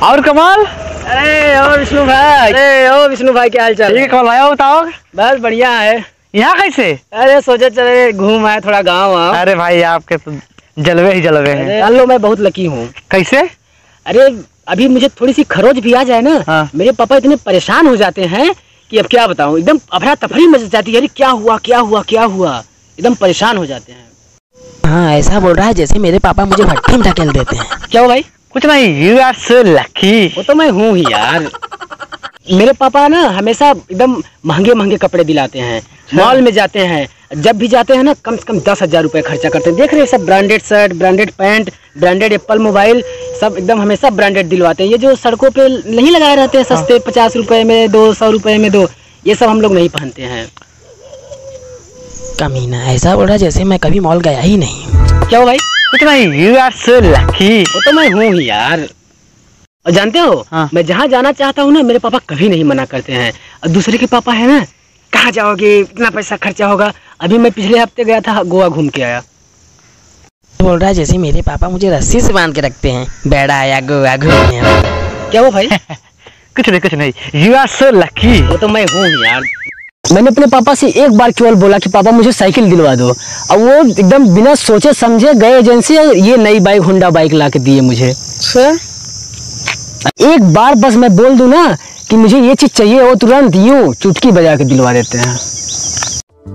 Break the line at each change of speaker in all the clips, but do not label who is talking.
और कमाल।
अरे ओ विष्णु भाई, विष्णु भाई क्या हाल चाल?
ठीक है कमाल भाई, बताओ।
बस बढ़िया है।
यहाँ कैसे?
अरे सोचे चले घूम आए थोड़ा गाँव।
अरे भाई आपके तो जलवे ही जलवे हैं।
लो मैं बहुत लकी हूँ।
कैसे?
अरे अभी मुझे थोड़ी सी खरोच भी आ जाए ना,
हाँ।
मेरे पापा इतने परेशान हो जाते हैं कि अब क्या बताऊँ, एकदम अफरा तफरी मच जाती है। अरे क्या हुआ क्या हुआ क्या हुआ, एकदम परेशान हो जाते हैं।
हाँ ऐसा बोल रहा है जैसे मेरे पापा मुझे भट्टी में धकेल देते हैं।
क्या हो भाई?
कुछ नहीं, यू आर सो लकी।
वो तो मैं हूँ ही यार। मेरे पापा ना हमेशा एकदम महंगे महंगे कपड़े दिलाते हैं, मॉल में जाते हैं, जब भी जाते हैं ना कम से कम 10,000 रुपए खर्चा करते हैं। देख रहे हैं सब branded shirt, branded pant, branded Apple mobile, सब एकदम हमेशा ब्रांडेड दिलवाते हैं। ये जो सड़कों पे नहीं लगाए रहते हैं सस्ते 50 रुपए में 2, 100 रुपए में 2, ये सब हम लोग नहीं पहनते हैं।
कमीना ऐसा बोल रहा है जैसे मैं कभी मॉल गया ही नहीं।
क्या हो भाई?
कुछ नहीं, यू आर सो लकी।
वो तो मैं हूँ ही यार। और जानते हो,
हाँ।
मैं जहाँ जाना चाहता हूँ ना मेरे पापा कभी नहीं मना करते हैं। और दूसरे के पापा है ना, कहाँ जाओगे, इतना पैसा खर्चा होगा। अभी मैं पिछले हफ्ते गया था, गोवा घूम के आया।
बोल रहा है जैसे मेरे पापा मुझे रस्सी से बांध के रखते हैं, बेड़ा आया गोवा घूमने।
क्या वो भाई?
कुछ नहीं, यू आर सो लकी।
वो तो मैं हूँ ही यार। मैंने अपने पापा से एक बार केवल बोला कि पापा मुझे साइकिल दिलवा दो, और वो एकदम बिना सोचे समझे गए एजेंसी और ये नई बाइक, होंडा बाइक ला के दिए मुझे। एक बार बस मैं बोल दूं ना कि मुझे ये चीज चाहिए, वो तुरंत यूं चुटकी बजा के दिलवा देते हैं।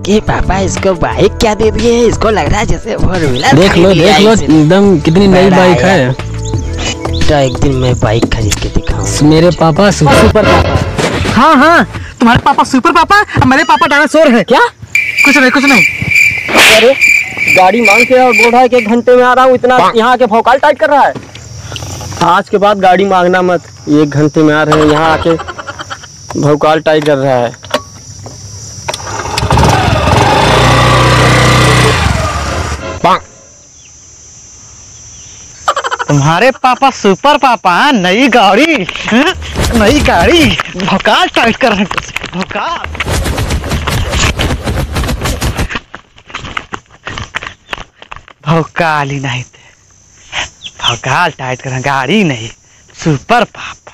ये पापा इसको बाइक क्या दे दिए है, इसको लग रहा है जैसे फोर व्हीलर।
देख लो एकदम कितनी नई बाइक है।
तो एक दिन मैं बाइक खरीद के दिखाऊं।
मेरे पापा सुपर पापा।
हाँ, तुम्हारे पापा सुपर पापा और मेरे पापा डायनासोर है।
क्या?
कुछ नहीं।
अरे गाड़ी मांग के और बोल रहा है कि 1 घंटे में आ रहा हूँ, इतना यहाँ के भौकाल टाइट कर रहा है। आज के बाद गाड़ी मांगना मत, 1 घंटे में आ रहे हैं, यहाँ आके भौकाल टाइट कर रहा है।
तुम्हारे पापा सुपर पापा, नई गाड़ी भौकाल टाइट कर रहे हैं। भौकाल ही नहीं थे, भौकाल टाइट कर रहे हैं, गाड़ी नहीं, सुपर पापा।